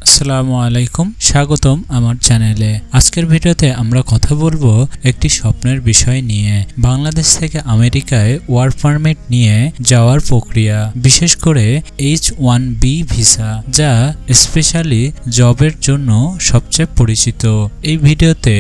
আসসালামু আলাইকুম, স্বাগতম আমার চ্যানেলে। আজকের ভিডিওতে আমরা কথা বলবো একটি স্বপ্নের বিষয় নিয়ে, বাংলাদেশ থেকে আমেরিকায় ওয়ার্ক পারমিট নিয়ে যাওয়ার প্রক্রিয়া, বিশেষ করে H1B ভিসা, যা স্পেশালি জবের জন্য সবচেয়ে পরিচিত। এই ভিডিওতে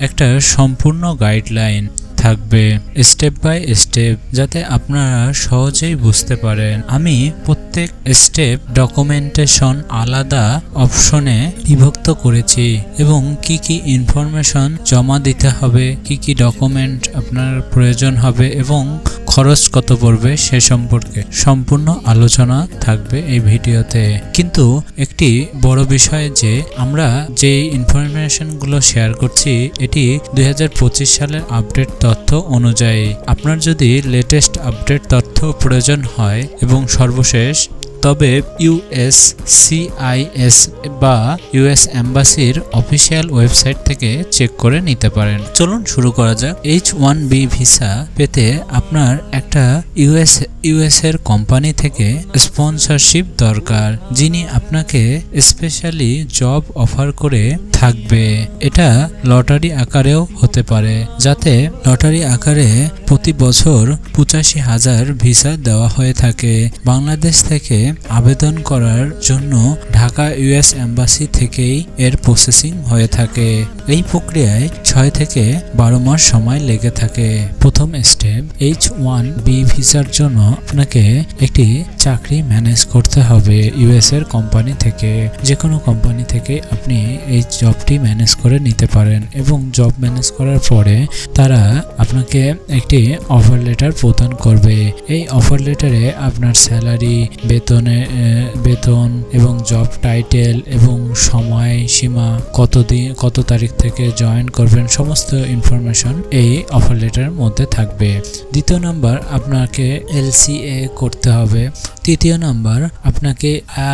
একটা সম্পূর্ণ গাইডলাইন থাকবে, স্টেপ বাই স্টেপ, যাতে আপনারা সহজেই বুঝতে পারেন। আমি প্রত্যেক স্টেপ ডকুমেন্টেশন আলাদা অপশনে বিভক্ত করেছি এবং কি কি ইনফরমেশন জমা দিতে হবে, কি কি ডকুমেন্ট আপনার প্রয়োজন হবে এবং খরচ কত পড়বে সে সম্পর্কে সম্পূর্ণ আলোচনা থাকবে এই ভিডিওতে। কিন্তু একটি বড় বিষয় যে আমরা যে ইনফরমেশনগুলো শেয়ার করছি এটি 2025 সালের আপডেট তথ্য অনুযায়ী। আপনার যদি লেটেস্ট আপডেট তথ্য প্রয়োজন হয় এবং সর্বশেষ, তবে USCIS বা US এম্বাসির অফিসিয়াল ওয়েবসাইট থেকে চেক করে নিতে পারেন। চলুন শুরু করা যাক। H1B ভিসা পেতে আপনার একটা US এর কোম্পানি থেকে স্পন্সরশিপ দরকার, যিনি আপনাকে স্পেশালি জব অফার করে থাকবে। এটা লটারি আকারেও হতে পারে, যাতে লটারি আকারে প্রতি বছর 85,000 ভিসা দেওয়া হয়ে থাকে। বাংলাদেশ থেকে আবেদন করার জন্য ঢাকা US এম্বাসি থেকেই এর প্রসেসিং হয়ে থাকে। এই প্রক্রিয়ায় 6 থেকে 12 মাস সময় লেগে থাকে। প্রথম স্টেপ, H1B ভিসার জন্য আপনাকে একটি চাকরি ম্যানেজ করতে হবে US এর কোম্পানি থেকে। যে কোনো কোম্পানি থেকে আপনি এই জবটি ম্যানেজ করে নিতে পারেন এবং জব ম্যানেজ করার পরে তারা আপনাকে একটি অফার লেটার প্রদান করবে। এই অফার লেটারে আপনার স্যালারি, বেতন এবং জব টাইটেল এবং সময় সীমা, কত তারিখ থেকে জয়েন করবেন, সমস্ত ইনফরমেশন এই অফার লেটারের মধ্যে থাকবে। দ্বিতীয় নাম্বার, আপনাকে LCA করতে হবে। তৃতীয় নাম্বার, আপনাকে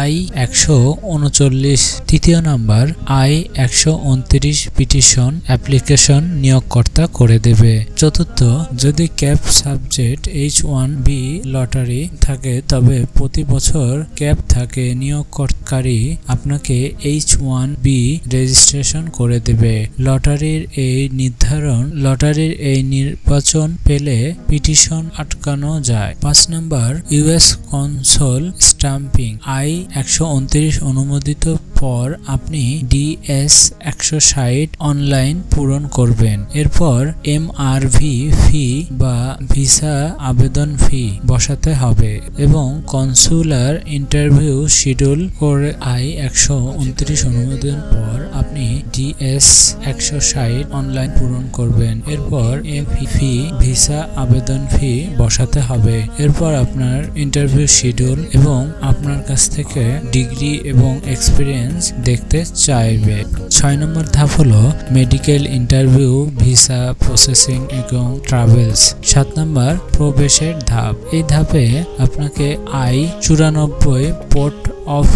I-139, তৃতীয় নাম্বার I-129 পিটিশন অ্যাপ্লিকেশন নিয়োগকর্তা করে দেবে। চতুর্থ, যদি ক্যাপ সাবজেক্ট H1B লটারি থাকে তবে প্রতি বছর ক্যাপ থাকে, নিয়োগকারী আপনাকে H1B রেজিস্ট্রেশন করে দেবে। লটারির এই নির্বাচন পেলে পিটিশন আটকানো যায়। 5 number, US console stumping I-129 অনুমোদিত পর আপনি DS-160 অনলাইন পূরণ করবেন। এরপর MRV ফি বা ভিসা আবেদন ফি বসাতে হবে এবং কনসুলার ইন্টারভিউ শিডিউল করে I-129 অনুমোদন পর আপনি DS-160 অনলাইন পূরণ করবেন। এরপর ফি ভিসা আবেদন ফি বসাতে হবে। এরপর আপনার ইন্টারভিউ শিডিউল এবং আপনার কাছ থেকে ডিগ্রি এবং এক্সপিরিয়েন্স দেখতে চাইবে। 6 নম্বর ধাপ হলো মেডিকেল ইন্টারভিউ, ভিসা প্রসেসিং এবং ট্রাভেলস। 7 নম্বর, প্রবেশের ধাপ। এই ধাপে আপনাকে I-94 পোর্ট অফ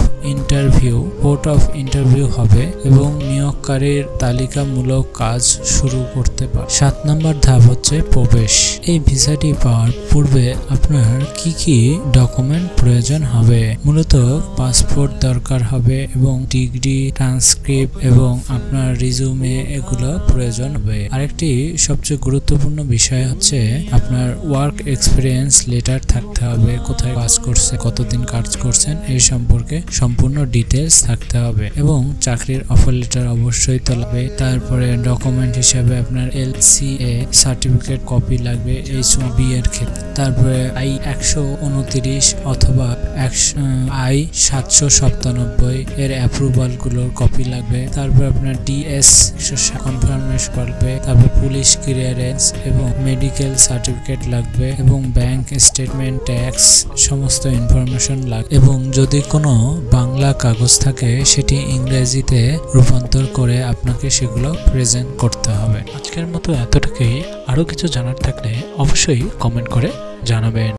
ইন্টারভিউ হবে এবং নিয়োগকারীর তালিকামূলক কাজ শুরু করতে পারে। 7 নম্বর ধাপ হচ্ছে প্রবেশ। এই ভিসাটি পাওয়ার পূর্বে আপনার কি কি ডকুমেন্ট প্রয়োজন হবে? মূলত পাসপোর্ট দরকার হবে এবং ডিগ্রি, ট্রান্সক্রিপ্ট এবং আপনার রিজুমে, এগুলো প্রয়োজন হবে। আরেকটি সবচেয়ে গুরুত্বপূর্ণ বিষয় হচ্ছে আপনার ওয়ার্ক এক্সপিরিয়েন্স লেটার থাকতে হবে, কোথায় কাজ করছে, কতদিন কাজ করছেন এই সম্পর্কে সম্পূর্ণ ডিটেলস থাকতে হবে এবং চাকরির অফার লেটার অবশ্যই লাগবে। তারপরে ডকুমেন্ট হিসাবে আপনার LCA সার্টিফিকেট কপি লাগবে H1B এর ক্ষেত্রে। তারপরে I-129 অথবা I-797 এর অ্যাপ্রুভাল গুলোর কপি লাগবে। তারপর আপনার DS-160 কনফার্মেশন লাগবে। তারপর পুলিশ ক্লিয়ারেন্স এবং মেডিকেল সার্টিফিকেট লাগবে এবং ব্যাংক স্টেটমেন্ট, ট্যাক্স, সমস্ত ইনফরমেশন লাগবে। এবং যদি কোনো বাংলা কাগজ থাকে সেটি ইংরেজিতে রূপান্তর করে আপনাকে সেগুলো প্রেজেন্ট করতে হবে। আজকের মতো এতটুকুই। আরো কিছু জানার থাকলে অবশ্যই কমেন্ট করে জানাবেন।